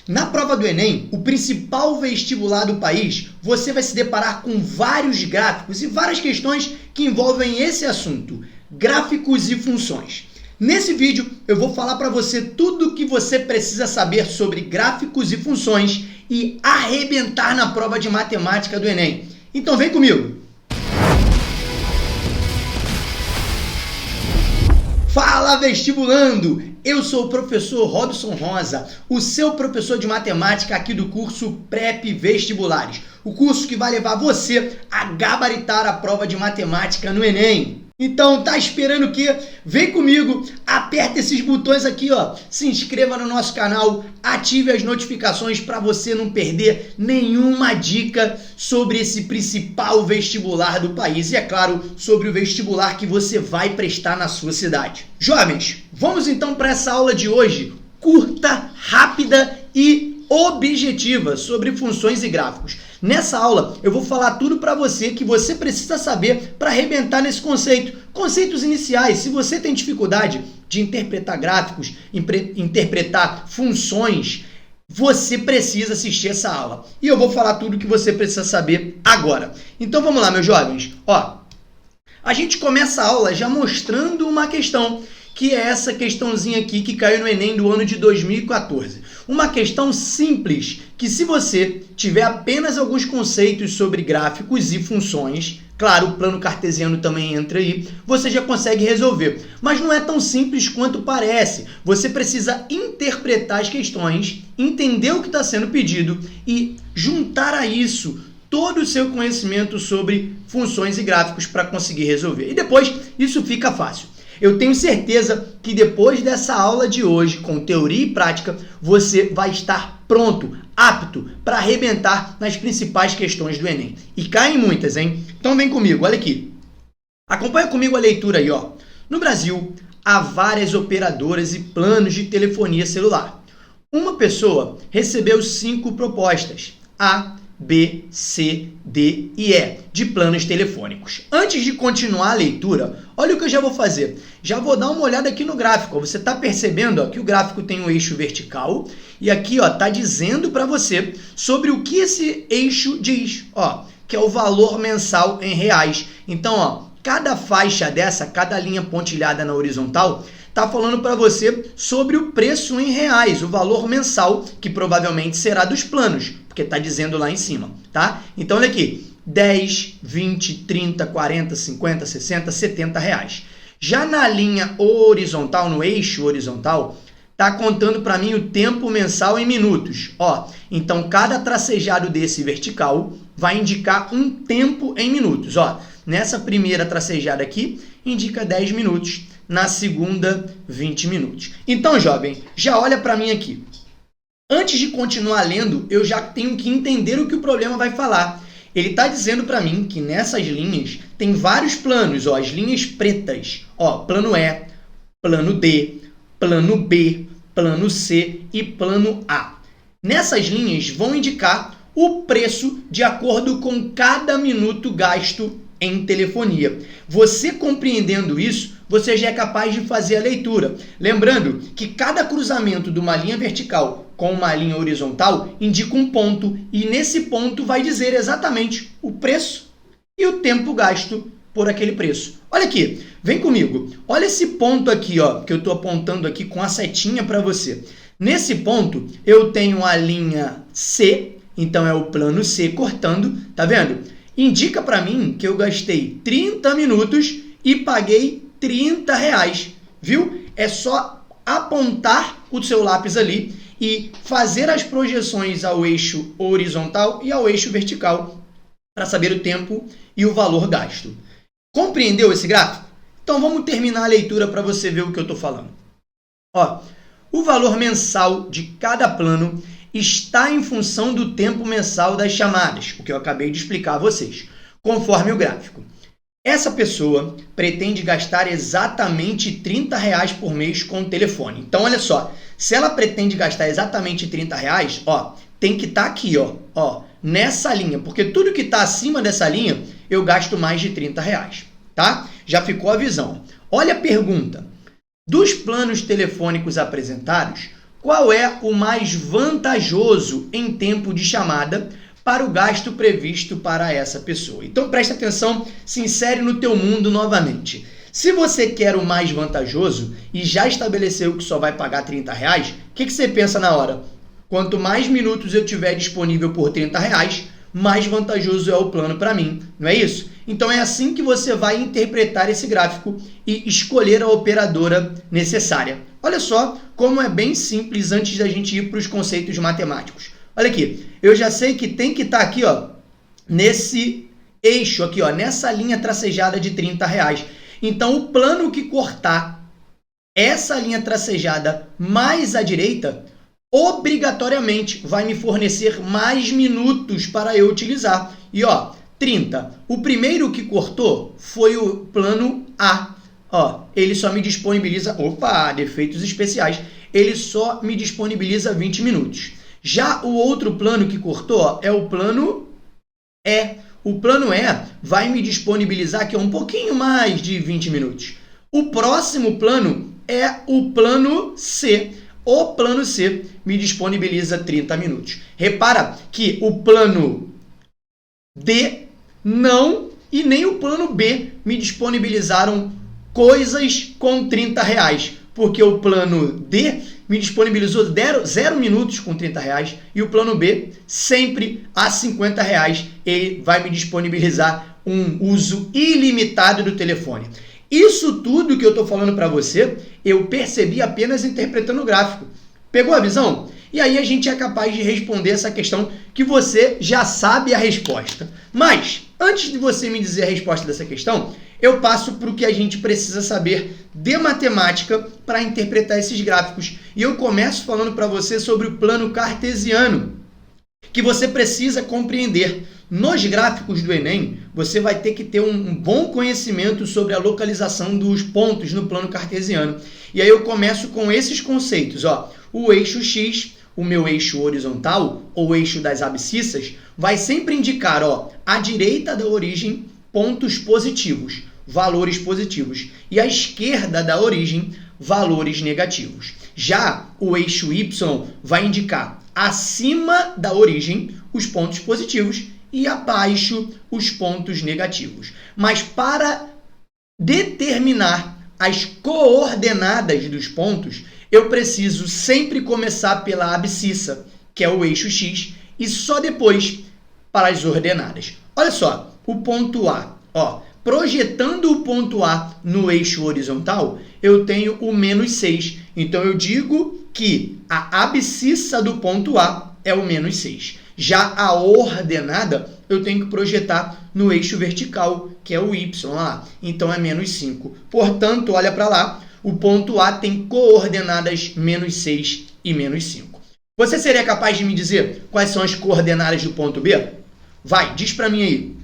Na prova do Enem, o principal vestibular do país, você vai se deparar com vários gráficos e várias questões que envolvem esse assunto, gráficos e funções. Nesse vídeo, eu vou falar para você tudo o que você precisa saber sobre gráficos e funções e arrebentar na prova de matemática do Enem. Então vem comigo! Fala vestibulando! Eu sou o professor Robson Rosa, o seu professor de matemática aqui do curso Prep Vestibulares, o curso que vai levar você a gabaritar a prova de matemática no Enem. Então, tá esperando o quê? Vem comigo, aperta esses botões aqui, ó. Se inscreva no nosso canal, ative as notificações para você não perder nenhuma dica sobre esse principal vestibular do país e, é claro, sobre o vestibular que você vai prestar na sua cidade. Jovens, vamos então para essa aula de hoje, curta, rápida e objetiva sobre funções e gráficos. Nessa aula, eu vou falar tudo para você que você precisa saber para arrebentar nesse conceito. Conceitos iniciais, se você tem dificuldade de interpretar gráficos, interpretar funções, você precisa assistir essa aula. E eu vou falar tudo que você precisa saber agora. Então vamos lá, meus jovens. Ó, a gente começa a aula já mostrando uma questão, que é essa questãozinha aqui que caiu no Enem do ano de 2014. Uma questão simples, que se você tiver apenas alguns conceitos sobre gráficos e funções, claro, o plano cartesiano também entra aí, você já consegue resolver. Mas não é tão simples quanto parece. Você precisa interpretar as questões, entender o que está sendo pedido e juntar a isso todo o seu conhecimento sobre funções e gráficos para conseguir resolver. E depois, isso fica fácil. Eu tenho certeza que depois dessa aula de hoje, com teoria e prática, você vai estar pronto, apto para arrebentar nas principais questões do Enem. E caem muitas, hein? Então vem comigo, olha aqui. Acompanha comigo a leitura aí, ó. No Brasil, há várias operadoras e planos de telefonia celular. Uma pessoa recebeu 5 propostas, A, B, C, D e E, de planos telefônicos. Antes de continuar a leitura, olha o que eu já vou fazer. Já vou dar uma olhada aqui no gráfico. Você está percebendo, ó, que o gráfico tem um eixo vertical e aqui está dizendo para você sobre o que esse eixo diz, ó, que é o valor mensal em reais. Então, ó, cada faixa dessa, cada linha pontilhada na horizontal, está falando para você sobre o preço em reais, o valor mensal, que provavelmente será dos planos, porque está dizendo lá em cima, tá? Então, olha aqui, 10, 20, 30, 40, 50, 60, 70 reais. Já na linha horizontal, no eixo horizontal, está contando para mim o tempo mensal em minutos. Ó, então, cada tracejado desse vertical vai indicar um tempo em minutos. Ó, nessa primeira tracejada aqui, indica 10 minutos. Na segunda, 20 minutos. Então, jovem, já olha para mim aqui. Antes de continuar lendo, eu já tenho que entender o que o problema vai falar. Ele está dizendo para mim que nessas linhas tem vários planos, ó, as linhas pretas. Ó, plano E, plano D, plano B, plano C e plano A. Nessas linhas vão indicar o preço de acordo com cada minuto gasto em telefonia. Você compreendendo isso, você já é capaz de fazer a leitura. Lembrando que cada cruzamento de uma linha vertical com uma linha horizontal indica um ponto e nesse ponto vai dizer exatamente o preço e o tempo gasto por aquele preço. Olha aqui, vem comigo. Olha esse ponto aqui, ó, que eu estou apontando aqui com a setinha para você. Nesse ponto, eu tenho a linha C, então é o plano C cortando, tá vendo? Indica para mim que eu gastei 30 minutos e paguei 30 reais, viu? É só apontar o seu lápis ali e fazer as projeções ao eixo horizontal e ao eixo vertical para saber o tempo e o valor gasto. Compreendeu esse gráfico? Então vamos terminar a leitura para você ver o que eu estou falando. Ó, o valor mensal de cada plano está em função do tempo mensal das chamadas, o que eu acabei de explicar a vocês, conforme o gráfico. Essa pessoa pretende gastar exatamente 30 reais por mês com o telefone. Então, olha só, se ela pretende gastar exatamente 30 reais, ó, tem que estar aqui, ó, nessa linha, porque tudo que está acima dessa linha, eu gasto mais de 30 reais, tá? Já ficou a visão. Olha a pergunta. Dos planos telefônicos apresentados, qual é o mais vantajoso em tempo de chamada para o gasto previsto para essa pessoa. Então presta atenção, se insere no teu mundo novamente. Se você quer o mais vantajoso e já estabeleceu que só vai pagar R$30, o que você pensa na hora? Quanto mais minutos eu tiver disponível por R$30, mais vantajoso é o plano para mim, não é isso? Então é assim que você vai interpretar esse gráfico e escolher a operadora necessária. Olha só como é bem simples antes da gente ir para os conceitos matemáticos. Olha aqui, eu já sei que tem que estar aqui, ó, nesse eixo aqui, ó, nessa linha tracejada de R$30. Então o plano que cortar essa linha tracejada mais à direita obrigatoriamente vai me fornecer mais minutos para eu utilizar. E ó, 30. O primeiro que cortou foi o plano A. Ó, ele só me disponibiliza... Opa, defeitos especiais. Ele só me disponibiliza 20 minutos. Já o outro plano que cortou, ó, é o plano E. O plano E vai me disponibilizar aqui um pouquinho mais de 20 minutos. O próximo plano é o plano C. O plano C me disponibiliza 30 minutos. Repara que o plano D não e nem o plano B me disponibilizaram coisas com R$30, porque o plano D me disponibilizou 0 minutos com R$30 e o plano B sempre a R$50 ele vai me disponibilizar um uso ilimitado do telefone. Isso tudo que eu estou falando para você, eu percebi apenas interpretando o gráfico. Pegou a visão? E aí a gente é capaz de responder essa questão que você já sabe a resposta. Mas, antes de você me dizer a resposta dessa questão, eu passo para o que a gente precisa saber de matemática para interpretar esses gráficos. E eu começo falando para você sobre o plano cartesiano, que você precisa compreender. Nos gráficos do Enem, você vai ter que ter um bom conhecimento sobre a localização dos pontos no plano cartesiano. E aí eu começo com esses conceitos, ó. O eixo X, o meu eixo horizontal, ou eixo das abscissas, vai sempre indicar, ó, à direita da origem, pontos positivos, valores positivos, e à esquerda da origem, valores negativos. Já o eixo Y vai indicar acima da origem os pontos positivos e abaixo os pontos negativos. Mas para determinar as coordenadas dos pontos, eu preciso sempre começar pela abscissa, que é o eixo X, e só depois para as ordenadas. Olha só, o ponto A, ó, projetando o ponto A no eixo horizontal, eu tenho o -6. Então eu digo que a abscissa do ponto A é o -6. Já a ordenada, eu tenho que projetar no eixo vertical, que é o Y lá. Então é -5. Portanto, olha para lá, o ponto A tem coordenadas -6 e -5. Você seria capaz de me dizer quais são as coordenadas do ponto B? Vai, diz para mim aí.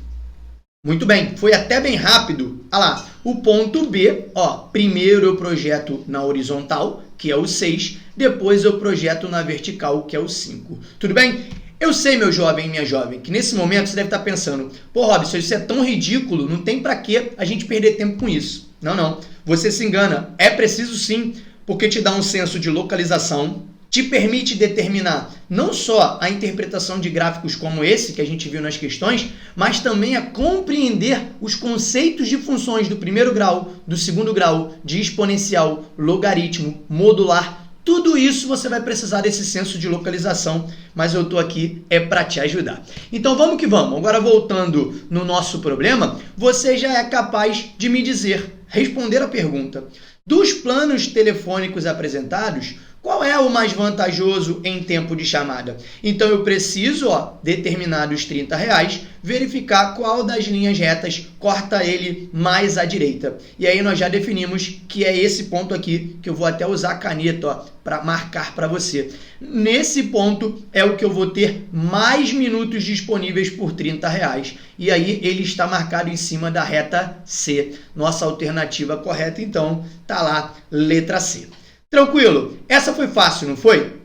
Muito bem, foi até bem rápido. Olha lá, o ponto B, ó, primeiro eu projeto na horizontal, que é o 6, depois eu projeto na vertical, que é o 5. Tudo bem? Eu sei, meu jovem e minha jovem, que nesse momento você deve estar pensando, pô, Robson, isso é tão ridículo, não tem para que a gente perder tempo com isso. Não, não, você se engana. É preciso sim, porque te dá um senso de localização, te permite determinar não só a interpretação de gráficos como esse que a gente viu nas questões, mas também a compreender os conceitos de funções do primeiro grau, do segundo grau, de exponencial, logaritmo, modular. Tudo isso você vai precisar desse senso de localização, mas eu estou aqui para te ajudar. Então vamos que vamos. Agora voltando no nosso problema, você já é capaz de me dizer, responder a pergunta. Dos planos telefônicos apresentados, qual é o mais vantajoso em tempo de chamada? Então eu preciso, ó, determinar os R$30, verificar qual das linhas retas corta ele mais à direita. E aí nós já definimos que é esse ponto aqui, que eu vou até usar a caneta, ó, para marcar para você. Nesse ponto é o que eu vou ter mais minutos disponíveis por R$30. E aí ele está marcado em cima da reta C. Nossa alternativa correta, então, tá lá, letra C. Tranquilo? Essa foi fácil, não foi?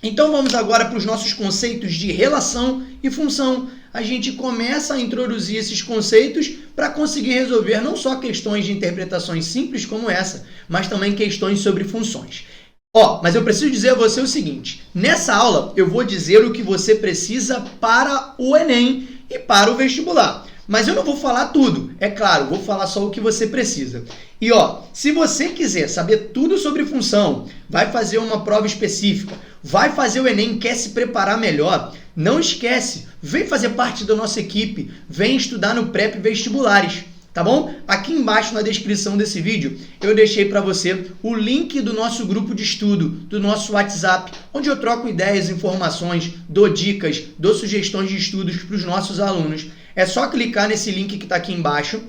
Então vamos agora para os nossos conceitos de relação e função. A gente começa a introduzir esses conceitos para conseguir resolver não só questões de interpretações simples como essa, mas também questões sobre funções. Ó, mas eu preciso dizer a você o seguinte, nessa aula eu vou dizer o que você precisa para o Enem e para o vestibular. Mas eu não vou falar tudo, é claro, vou falar só o que você precisa. E ó, se você quiser saber tudo sobre função, vai fazer uma prova específica, vai fazer o Enem, quer se preparar melhor, não esquece, vem fazer parte da nossa equipe, vem estudar no Prep Vestibulares. Tá bom? Aqui embaixo na descrição desse vídeo eu deixei para você o link do nosso grupo de estudo, do nosso WhatsApp, onde eu troco ideias, informações, dou dicas, dou sugestões de estudos para os nossos alunos. É só clicar nesse link que está aqui embaixo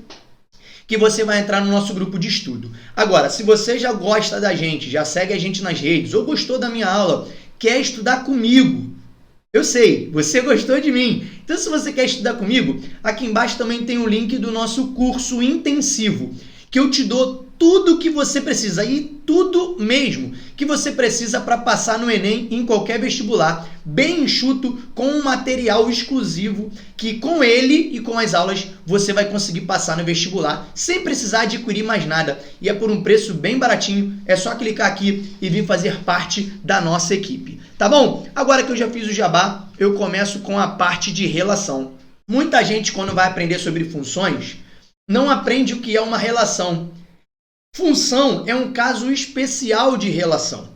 que você vai entrar no nosso grupo de estudo. Agora, se você já gosta da gente, já segue a gente nas redes ou gostou da minha aula, quer estudar comigo, eu sei, você gostou de mim. Então, se você quer estudar comigo, aqui embaixo também tem o link do nosso curso intensivo, que eu te dou tudo o que você precisa, e tudo mesmo que você precisa para passar no Enem em qualquer vestibular, bem enxuto, com um material exclusivo, que com ele e com as aulas você vai conseguir passar no vestibular, sem precisar adquirir mais nada. E é por um preço bem baratinho, é só clicar aqui e vir fazer parte da nossa equipe. Tá bom? Agora que eu já fiz o jabá, eu começo com a parte de relação. Muita gente, quando vai aprender sobre funções, não aprende o que é uma relação. Função é um caso especial de relação.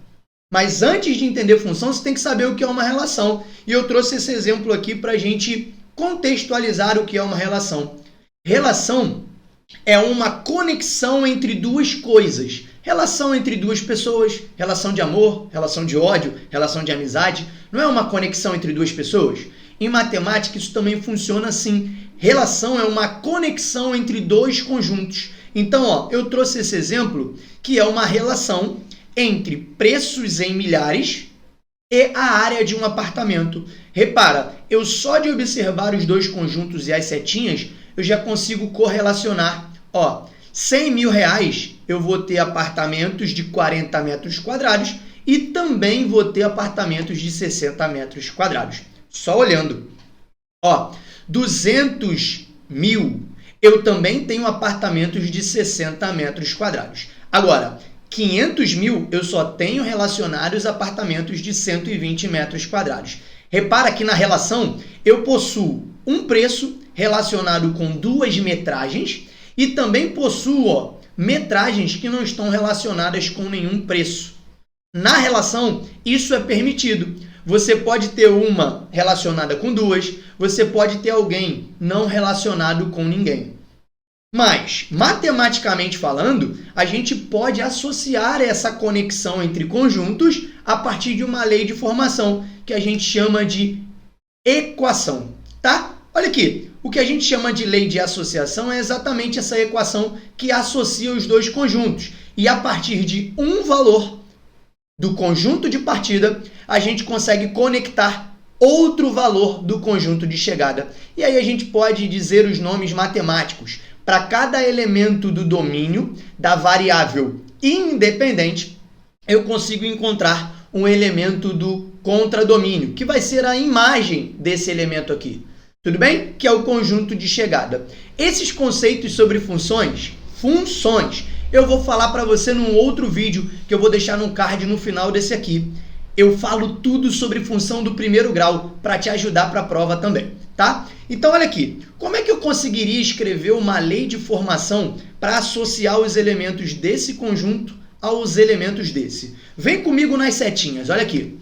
Mas antes de entender função, você tem que saber o que é uma relação. E eu trouxe esse exemplo aqui para a gente contextualizar o que é uma relação. Relação é uma conexão entre duas coisas. Relação entre duas pessoas, relação de amor, relação de ódio, relação de amizade. Não é uma conexão entre duas pessoas? Em matemática, isso também funciona assim. Relação é uma conexão entre dois conjuntos. Então, ó, eu trouxe esse exemplo, que é uma relação entre preços em milhares e a área de um apartamento. Repara, eu só de observar os dois conjuntos e as setinhas, eu já consigo correlacionar. Ó, 100 mil reais eu vou ter apartamentos de 40 metros quadrados e também vou ter apartamentos de 60 metros quadrados. Só olhando. Ó, 200 mil eu também tenho apartamentos de 60 metros quadrados. Agora, 500 mil eu só tenho relacionados apartamentos de 120 metros quadrados. Repara que na relação eu possuo um preço relacionado com duas metragens e também possuo, ó, metragens que não estão relacionadas com nenhum preço. Na relação, isso é permitido. Você pode ter uma relacionada com duas, você pode ter alguém não relacionado com ninguém. Mas, matematicamente falando, a gente pode associar essa conexão entre conjuntos a partir de uma lei de formação, que a gente chama de equação, tá? Olha aqui, o que a gente chama de lei de associação é exatamente essa equação que associa os dois conjuntos. E a partir de um valor do conjunto de partida, a gente consegue conectar outro valor do conjunto de chegada. E aí a gente pode dizer os nomes matemáticos. Para cada elemento do domínio da variável independente, eu consigo encontrar um elemento do contradomínio, que vai ser a imagem desse elemento aqui. Tudo bem? Que é o conjunto de chegada. Esses conceitos sobre funções, eu vou falar para você num outro vídeo que eu vou deixar no card no final desse aqui. Eu falo tudo sobre função do primeiro grau para te ajudar para a prova também, tá? Então, olha aqui, como é que eu conseguiria escrever uma lei de formação para associar os elementos desse conjunto aos elementos desse? Vem comigo nas setinhas, olha aqui.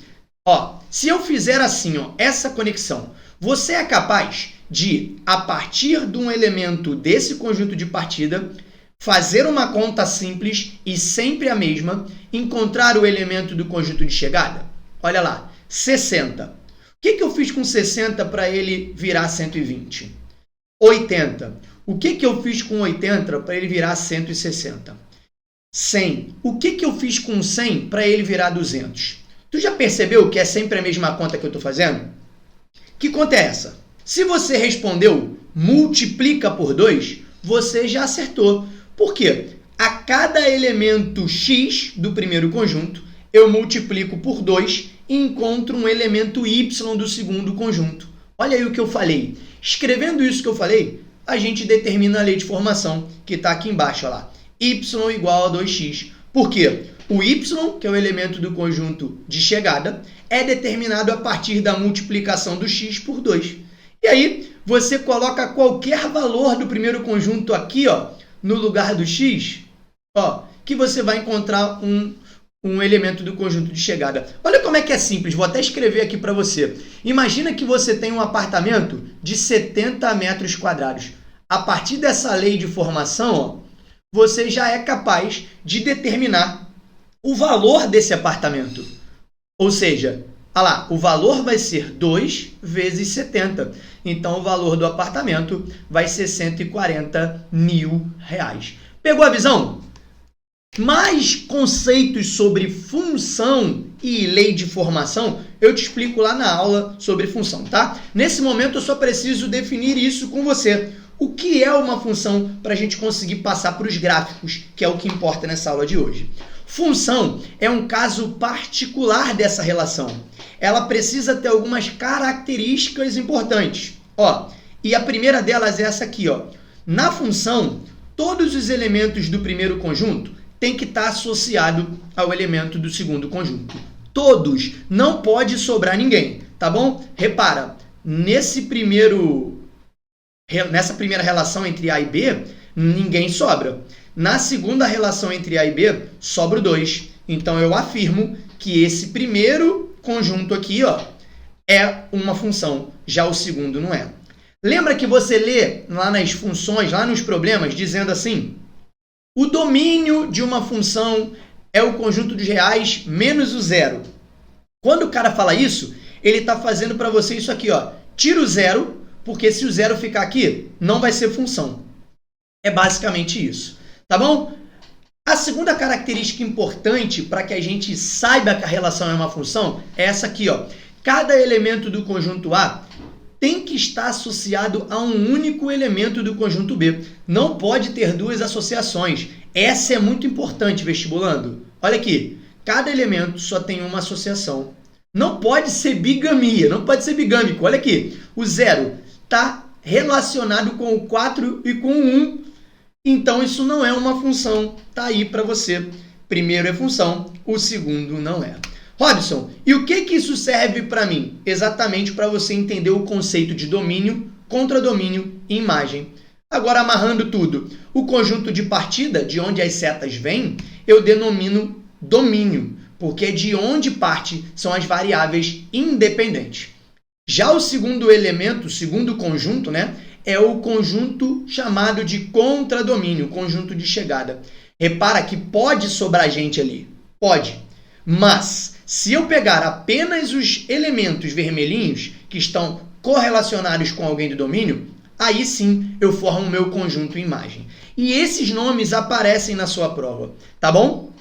Ó, se eu fizer assim, ó, essa conexão, você é capaz de, a partir de um elemento desse conjunto de partida, fazer uma conta simples e sempre a mesma, encontrar o elemento do conjunto de chegada? Olha lá, 60. O que eu fiz com 60 para ele virar 120? 80. O que eu fiz com 80 para ele virar 160? 100. O que eu fiz com 100 para ele virar 200? Tu já percebeu que é sempre a mesma conta que eu estou fazendo? Que conta é essa? Se você respondeu multiplica por 2, você já acertou. Por quê? A cada elemento x do primeiro conjunto, eu multiplico por 2 e encontro um elemento y do segundo conjunto. Olha aí o que eu falei. Escrevendo isso que eu falei, a gente determina a lei de formação, que está aqui embaixo. Olha lá. Y igual a 2x. Por quê? O y, que é o elemento do conjunto de chegada, é determinado a partir da multiplicação do x por 2. E aí, você coloca qualquer valor do primeiro conjunto aqui, ó, no lugar do x, ó, que você vai encontrar um elemento do conjunto de chegada. Olha como é que é simples, vou até escrever aqui para você. Imagina que você tem um apartamento de 70 metros quadrados. A partir dessa lei de formação, ó, você já é capaz de determinar o valor desse apartamento. Ou seja, olha lá, o valor vai ser 2 vezes 70. Então, o valor do apartamento vai ser 140 mil reais. Pegou a visão? Mais conceitos sobre função e lei de formação, eu te explico lá na aula sobre função, tá? Nesse momento, eu só preciso definir isso com você. O que é uma função para a gente conseguir passar para os gráficos, que é o que importa nessa aula de hoje. Função é um caso particular dessa relação. Ela precisa ter algumas características importantes. Ó, e a primeira delas é essa aqui. Ó. Na função, todos os elementos do primeiro conjunto têm que estar associados ao elemento do segundo conjunto. Todos, não pode sobrar ninguém, tá bom? Repara, nessa primeira relação entre A e B, ninguém sobra. Na segunda relação entre A e B, sobra o 2. Então, eu afirmo que esse primeiro conjunto aqui, ó, é uma função, já o segundo não é. Lembra que você lê lá nas funções, lá nos problemas, dizendo assim, o domínio de uma função é o conjunto dos reais menos o zero. Quando o cara fala isso, ele está fazendo para você isso aqui, ó, tira o zero, porque se o zero ficar aqui, não vai ser função. É basicamente isso, tá bom? A segunda característica importante para que a gente saiba que a relação é uma função é essa aqui, ó. Cada elemento do conjunto A tem que estar associado a um único elemento do conjunto B. Não pode ter duas associações. Essa é muito importante, vestibulando. Olha aqui, cada elemento só tem uma associação. Não pode ser bigamia, não pode ser bigâmico. Olha aqui, o 0 está relacionado com o 4 e com o 1. Então, isso não é uma função. Está aí para você. Primeiro é função, o segundo não é. Robson, e o que isso serve para mim? Exatamente para você entender o conceito de domínio, contradomínio e imagem. Agora, amarrando tudo, o conjunto de partida, de onde as setas vêm, eu denomino domínio, porque de onde parte são as variáveis independentes. Já o segundo elemento, o segundo conjunto, né, é o conjunto chamado de contradomínio, conjunto de chegada. Repara que pode sobrar gente ali, pode, mas se eu pegar apenas os elementos vermelhinhos que estão correlacionados com alguém do domínio, aí sim eu formo o meu conjunto imagem. E esses nomes aparecem na sua prova, tá bom?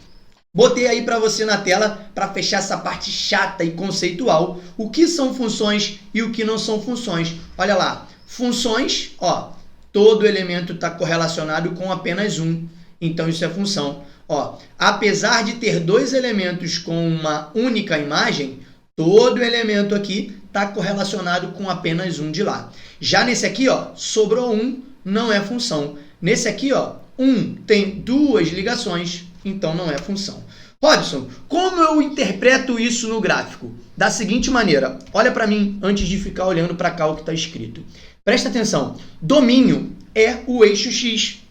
Botei aí para você na tela para fechar essa parte chata e conceitual, o que são funções e o que não são funções. Olha lá, funções, ó, todo elemento está correlacionado com apenas um, então isso é função. Ó, apesar de ter dois elementos com uma única imagem, todo elemento aqui está correlacionado com apenas um de lá. Já nesse aqui, ó, sobrou um, não é função. Nesse aqui, ó, um tem duas ligações, então não é função. Robson, como eu interpreto isso no gráfico? Da seguinte maneira, olha para mim antes de ficar olhando para cá o que está escrito. Presta atenção, domínio é o eixo X.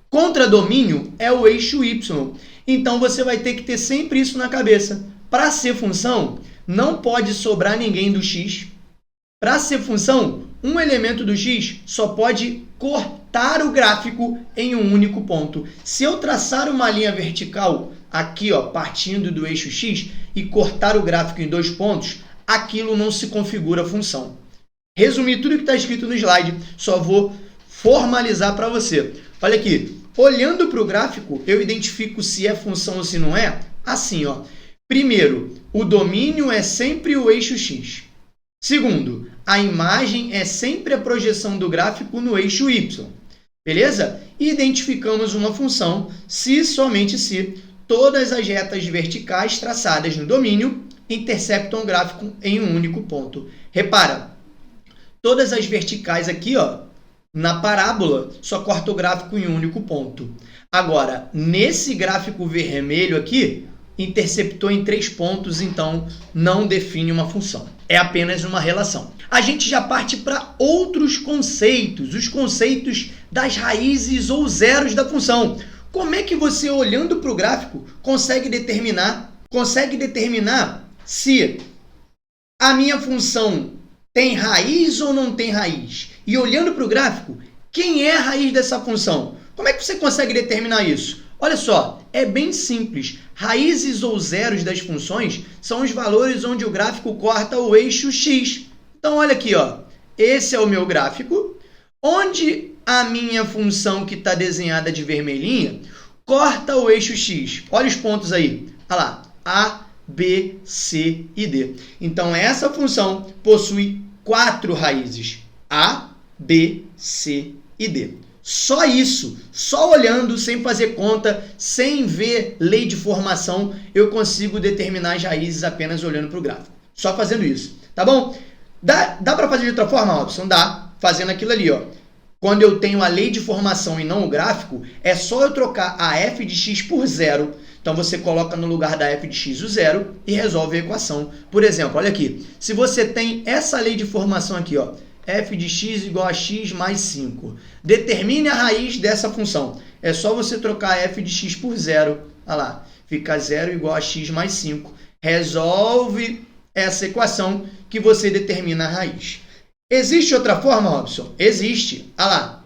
Contradomínio é o eixo Y. Então, você vai ter que ter sempre isso na cabeça. Para ser função, não pode sobrar ninguém do X. Para ser função, um elemento do X só pode cortar o gráfico em um único ponto. Se eu traçar uma linha vertical aqui, ó, partindo do eixo X e cortar o gráfico em 2 pontos, aquilo não se configura função. Resumir tudo que está escrito no slide, só vou formalizar para você. Olha aqui, olhando para o gráfico, eu identifico se é função ou se não é, assim, ó. Primeiro, o domínio é sempre o eixo X. Segundo, a imagem é sempre a projeção do gráfico no eixo Y. Beleza? E identificamos uma função se somente se todas as retas verticais traçadas no domínio interceptam o gráfico em um único ponto. Repara, todas as verticais aqui, ó, na parábola, só corta o gráfico em um único ponto. Agora, nesse gráfico vermelho aqui, interceptou em 3 pontos, então não define uma função. É apenas uma relação. A gente já parte para outros conceitos, os conceitos das raízes ou zeros da função. Como é que você, olhando para o gráfico, consegue determinar se a minha função tem raiz ou não tem raiz? E olhando para o gráfico, quem é a raiz dessa função? Como é que você consegue determinar isso? Olha só, é bem simples. Raízes ou zeros das funções são os valores onde o gráfico corta o eixo x. Então, olha aqui, ó. Esse é o meu gráfico, onde a minha função que está desenhada de vermelhinha corta o eixo x. Olha os pontos aí. Olha lá. A, B, C e D. Então, essa função possui 4 raízes. A, B, C e D. Só isso, só olhando, sem fazer conta, sem ver lei de formação, eu consigo determinar as raízes apenas olhando para o gráfico. Só fazendo isso, tá bom? Dá para fazer de outra forma, Robson? Dá, fazendo aquilo ali, ó. Quando eu tenho a lei de formação e não o gráfico, é só eu trocar a f de x por zero. Então, você coloca no lugar da f de x o zero e resolve a equação. Por exemplo, olha aqui, se você tem essa lei de formação aqui, ó, f de x igual a x mais 5. Determine a raiz dessa função. É só você trocar f de x por zero. Olha lá, fica 0 igual a x mais 5. Resolve essa equação que você determina a raiz. Existe outra forma, Robson? Existe. Olha lá.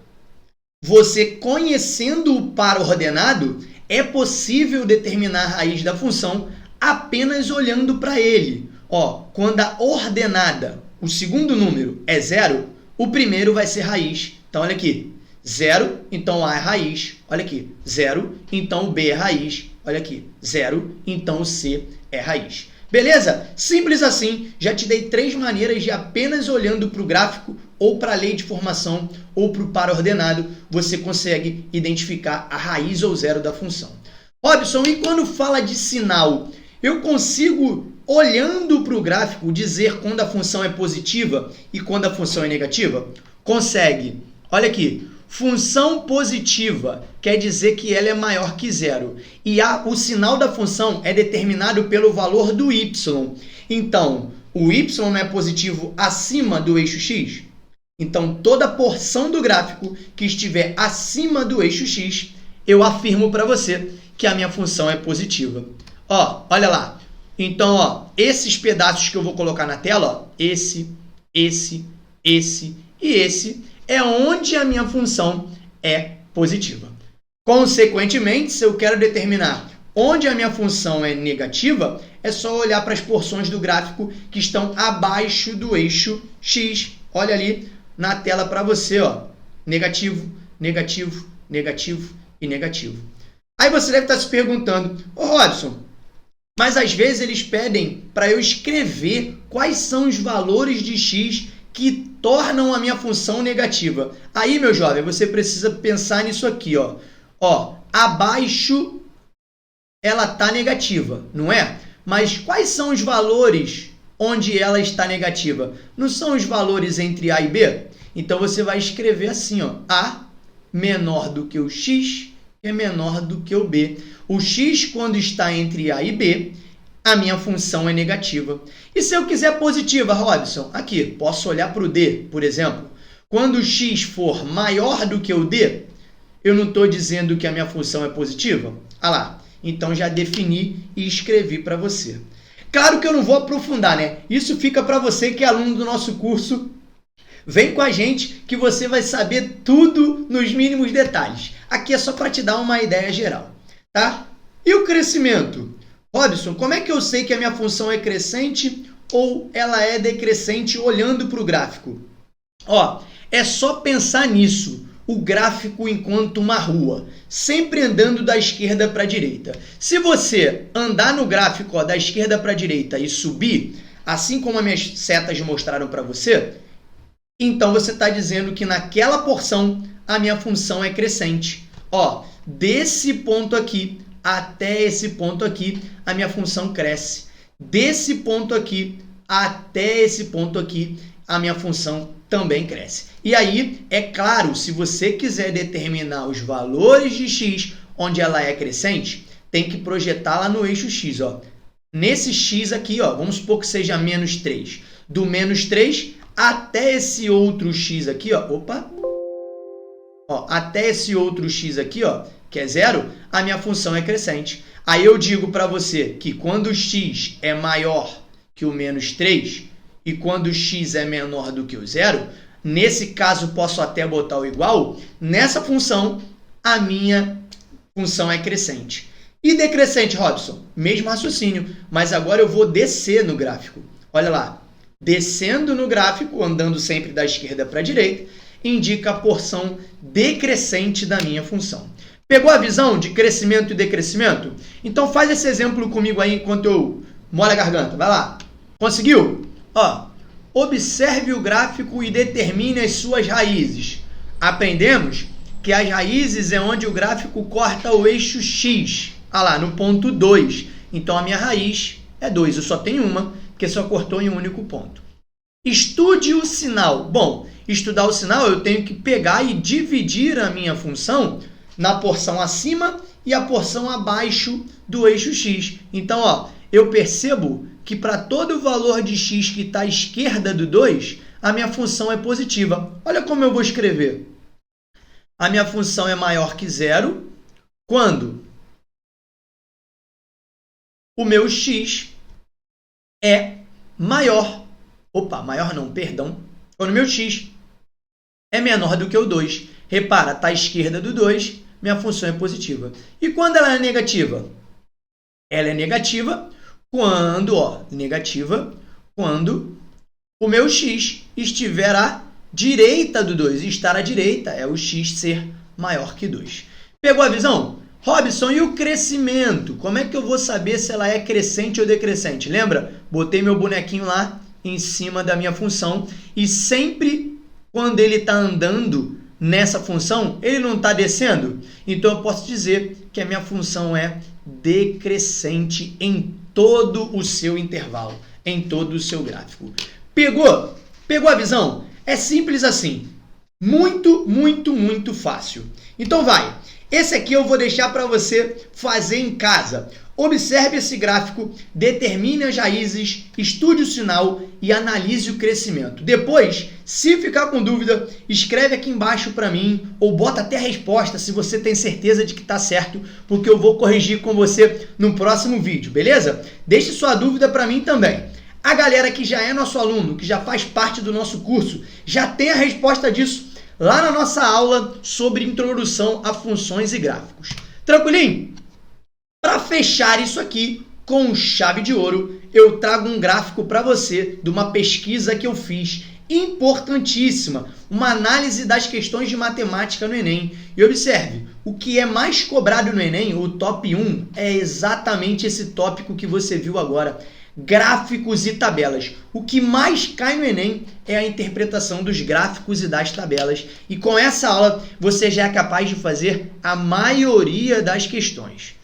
Você conhecendo o par ordenado, é possível determinar a raiz da função apenas olhando para ele. Ó, quando a ordenada, o segundo número, é 0, o primeiro vai ser raiz. Então, olha aqui. 0, então A é raiz. Olha aqui. 0, então o B é raiz. Olha aqui. 0, então o C é raiz. Beleza? Simples assim. Já te dei 3 maneiras de apenas olhando para o gráfico ou para a lei de formação ou para o par ordenado, você consegue identificar a raiz ou zero da função. Robson, e quando fala de sinal, eu consigo, olhando para o gráfico, dizer quando a função é positiva e quando a função é negativa? Consegue. Olha aqui. Função positiva quer dizer que ela é maior que zero. E o sinal da função é determinado pelo valor do y. Então, o y não é positivo acima do eixo x? Então, toda porção do gráfico que estiver acima do eixo x, eu afirmo para você que a minha função é positiva. Ó, olha lá. Então, ó, esses pedaços que eu vou colocar na tela, ó, esse e esse, é onde a minha função é positiva. Consequentemente, se eu quero determinar onde a minha função é negativa, é só olhar para as porções do gráfico que estão abaixo do eixo x. Olha ali na tela para você, ó, negativo, negativo, negativo e negativo. Aí você deve estar se perguntando, ô Robson, mas às vezes eles pedem para eu escrever quais são os valores de x que tornam a minha função negativa. Aí, meu jovem, você precisa pensar nisso aqui, ó. Ó, abaixo ela está negativa, não é? Mas quais são os valores onde ela está negativa? Não são os valores entre A e B? Então, você vai escrever assim, ó, A menor do que o x é menor do que o B. O x, quando está entre A e B, a minha função é negativa. E se eu quiser positiva, Robson? Aqui, posso olhar para o D, por exemplo. Quando o x for maior do que o D, eu não estou dizendo que a minha função é positiva? Ah lá, então já defini e escrevi para você. Claro que eu não vou aprofundar, né? Isso fica para você que é aluno do nosso curso. Vem com a gente que você vai saber tudo nos mínimos detalhes. Aqui é só para te dar uma ideia geral, tá? E o crescimento? Robson, como é que eu sei que a minha função é crescente ou ela é decrescente olhando para o gráfico? Ó, é só pensar nisso. O gráfico enquanto uma rua, sempre andando da esquerda para a direita. Se você andar no gráfico, ó, da esquerda para a direita e subir, assim como as minhas setas mostraram para você, então você está dizendo que naquela porção a minha função é crescente. Ó, desse ponto aqui até esse ponto aqui, a minha função cresce. Desse ponto aqui até esse ponto aqui, a minha função também cresce. E aí, é claro, se você quiser determinar os valores de x, onde ela é crescente, tem que projetar lá no eixo X, ó. Nesse X aqui, ó, vamos supor que seja menos 3. Do menos 3 até esse outro X aqui, ó, até esse outro X aqui, ó, que é 0, a minha função é crescente. Aí eu digo para você que quando o X é maior que o menos 3 e quando o X é menor do que o 0, nesse caso posso até botar o igual, nessa função a minha função é crescente. E decrescente, Robson? Mesmo raciocínio, mas agora eu vou descer no gráfico. Olha lá, descendo no gráfico, andando sempre da esquerda para a direita, indica a porção decrescente da minha função. Pegou a visão de crescimento e decrescimento? Então faz esse exemplo comigo aí enquanto eu molho a garganta. Vai lá. Conseguiu? Ó, observe o gráfico e determine as suas raízes. Aprendemos que as raízes é onde o gráfico corta o eixo X. Ah lá, no ponto 2. Então a minha raiz é 2. Eu só tenho uma, porque só cortou em um único ponto. Estude o sinal. Bom, estudar o sinal eu tenho que pegar e dividir a minha função na porção acima e a porção abaixo do eixo X. Então, ó, eu percebo que para todo valor de X que está à esquerda do 2, a minha função é positiva. Olha como eu vou escrever. A minha função é maior que 0 quando o meu X é maior. Maior não, perdão. Quando o meu X é menor do que o 2. Repara, está à esquerda do 2, minha função é positiva. E quando ela é negativa? Ela é negativa quando, quando o meu X estiver à direita do 2. E estar à direita é o X ser maior que 2. Pegou a visão? Robson, e o crescimento? Como é que eu vou saber se ela é crescente ou decrescente? Lembra? Botei meu bonequinho lá em cima da minha função e sempre quando ele está andando nessa função, ele não está descendo? Então eu posso dizer que a minha função é decrescente em todo o seu intervalo, em todo o seu gráfico. Pegou? Pegou a visão? É simples assim. Muito, muito, muito fácil. Então vai. Esse aqui eu vou deixar para você fazer em casa. Observe esse gráfico, determine as raízes, estude o sinal e analise o crescimento. Depois, se ficar com dúvida, escreve aqui embaixo para mim ou bota até a resposta se você tem certeza de que está certo, porque eu vou corrigir com você no próximo vídeo, beleza? Deixe sua dúvida para mim também. A galera que já é nosso aluno, que já faz parte do nosso curso, já tem a resposta disso lá na nossa aula sobre introdução a funções e gráficos. Tranquilinho? Para fechar isso aqui com chave de ouro, eu trago um gráfico para você de uma pesquisa que eu fiz, importantíssima, uma análise das questões de matemática no Enem. E observe, o que é mais cobrado no Enem, o top 1, é exatamente esse tópico que você viu agora, gráficos e tabelas. O que mais cai no Enem é a interpretação dos gráficos e das tabelas. E com essa aula, você já é capaz de fazer a maioria das questões.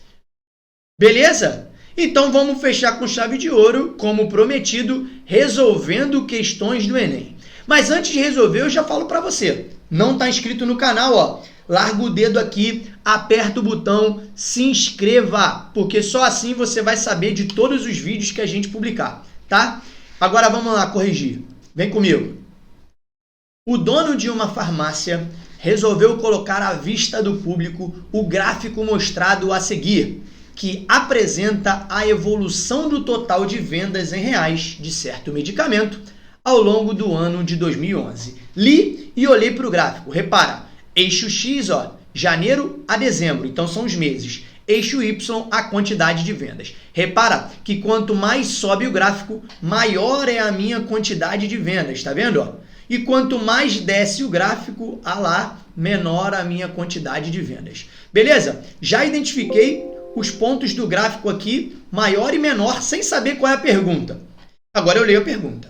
Beleza? Então vamos fechar com chave de ouro, como prometido, resolvendo questões do Enem. Mas antes de resolver, eu já falo para você, não está inscrito no canal, ó, larga o dedo aqui, aperta o botão, se inscreva, porque só assim você vai saber de todos os vídeos que a gente publicar, tá? Agora vamos lá corrigir. Vem comigo. O dono de uma farmácia resolveu colocar à vista do público o gráfico mostrado a seguir, que apresenta a evolução do total de vendas em reais de certo medicamento ao longo do ano de 2011. Li e olhei para o gráfico. Repara, eixo X, ó, janeiro a dezembro, então são os meses. Eixo Y, a quantidade de vendas. Repara que quanto mais sobe o gráfico, maior é a minha quantidade de vendas, tá vendo? Ó? E quanto mais desce o gráfico, menor a minha quantidade de vendas. Beleza? Já identifiquei os pontos do gráfico aqui, maior e menor, sem saber qual é a pergunta. Agora eu leio a pergunta.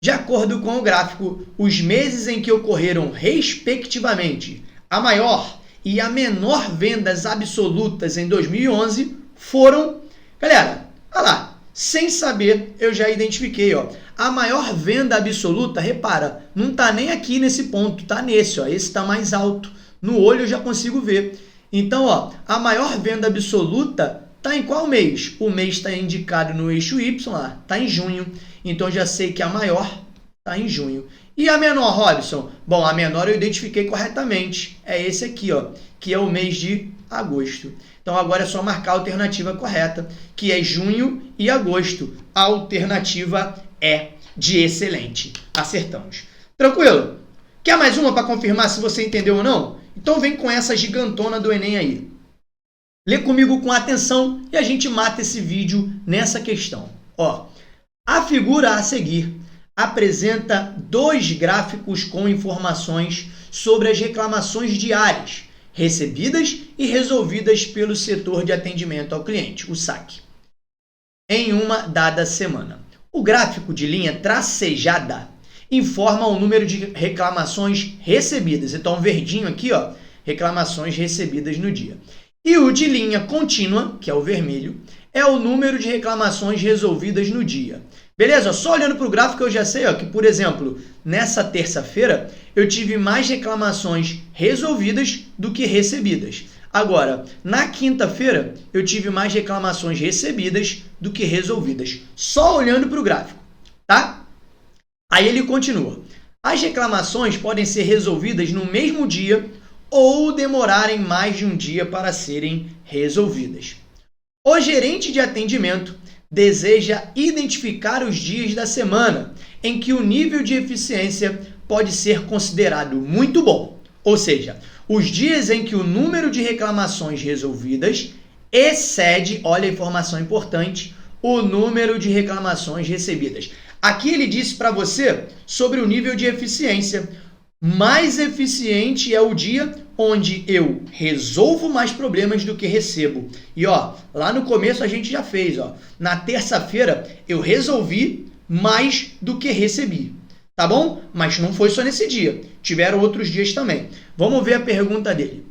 De acordo com o gráfico, os meses em que ocorreram, respectivamente, a maior e a menor vendas absolutas em 2011 foram... Galera, olha lá, sem saber, eu já identifiquei, ó. A maior venda absoluta, repara, não está nem aqui nesse ponto, está nesse, ó. Esse está mais alto. No olho eu já consigo ver. Então, ó, a maior venda absoluta está em qual mês? O mês está indicado no eixo Y, lá, está em junho. Então, já sei que a maior está em junho. E a menor, Robson? Bom, a menor eu identifiquei corretamente. É esse aqui, ó, que é o mês de agosto. Então, agora é só marcar a alternativa correta, que é junho e agosto. A alternativa é de excelente. Acertamos. Tranquilo? Quer mais uma para confirmar se você entendeu ou não? Então, vem com essa gigantona do Enem aí. Lê comigo com atenção e a gente mata esse vídeo nessa questão. Ó, a figura a seguir apresenta dois gráficos com informações sobre as reclamações diárias recebidas e resolvidas pelo setor de atendimento ao cliente, o SAC, em uma dada semana. O gráfico de linha tracejada informa o número de reclamações recebidas. Então, verdinho aqui, ó, reclamações recebidas no dia. E o de linha contínua, que é o vermelho, é o número de reclamações resolvidas no dia. Beleza? Só olhando para o gráfico eu já sei, ó, que, por exemplo, nessa terça-feira eu tive mais reclamações resolvidas do que recebidas. Agora, na quinta-feira eu tive mais reclamações recebidas do que resolvidas. Só olhando para o gráfico, tá? Aí ele continua. As reclamações podem ser resolvidas no mesmo dia ou demorarem mais de um dia para serem resolvidas. O gerente de atendimento deseja identificar os dias da semana em que o nível de eficiência pode ser considerado muito bom, ou seja, os dias em que o número de reclamações resolvidas excede, olha a informação importante, o número de reclamações recebidas. Aqui ele disse para você sobre o nível de eficiência. Mais eficiente é o dia onde eu resolvo mais problemas do que recebo. E ó, lá no começo a gente já fez, ó. Na terça-feira eu resolvi mais do que recebi. Tá bom? Mas não foi só nesse dia. Tiveram outros dias também. Vamos ver a pergunta dele.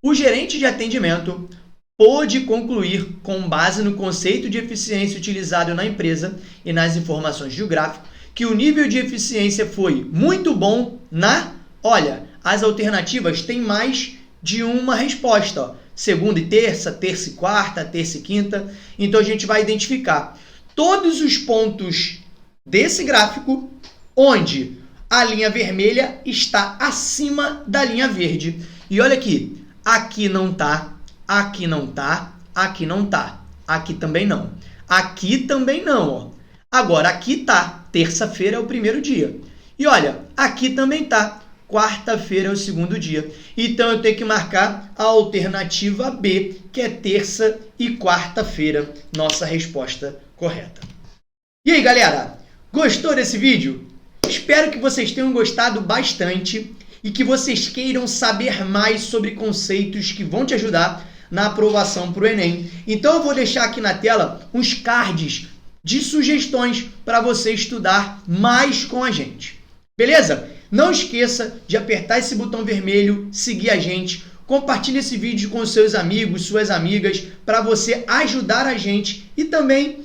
O gerente de atendimento pôde concluir, com base no conceito de eficiência utilizado na empresa e nas informações do gráfico, que o nível de eficiência foi muito bom na... Olha, as alternativas têm mais de uma resposta. Ó. Segunda e terça e quarta, terça e quinta. Então, a gente vai identificar todos os pontos desse gráfico onde a linha vermelha está acima da linha verde. E olha aqui, aqui não está, aqui não está, aqui não está, aqui também não. Aqui também não, ó. Agora, aqui tá. Terça-feira é o primeiro dia. E olha, aqui também tá. Quarta-feira é o segundo dia. Então, eu tenho que marcar a alternativa B, que é terça e quarta-feira. Nossa resposta correta. E aí, galera? Gostou desse vídeo? Espero que vocês tenham gostado bastante e que vocês queiram saber mais sobre conceitos que vão te ajudar na aprovação para o Enem. Então, eu vou deixar aqui na tela uns cards de sugestões para você estudar mais com a gente. Beleza? Não esqueça de apertar esse botão vermelho, seguir a gente, compartilhe esse vídeo com seus amigos, suas amigas, para você ajudar a gente e também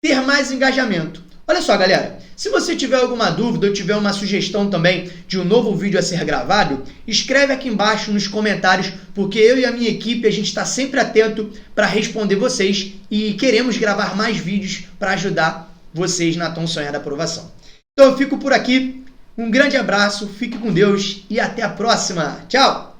ter mais engajamento. Olha só, galera, se você tiver alguma dúvida ou tiver uma sugestão também de um novo vídeo a ser gravado, escreve aqui embaixo nos comentários, porque eu e a minha equipe, a gente está sempre atento para responder vocês e queremos gravar mais vídeos para ajudar vocês na tão sonhada aprovação. Então eu fico por aqui, um grande abraço, fique com Deus e até a próxima. Tchau!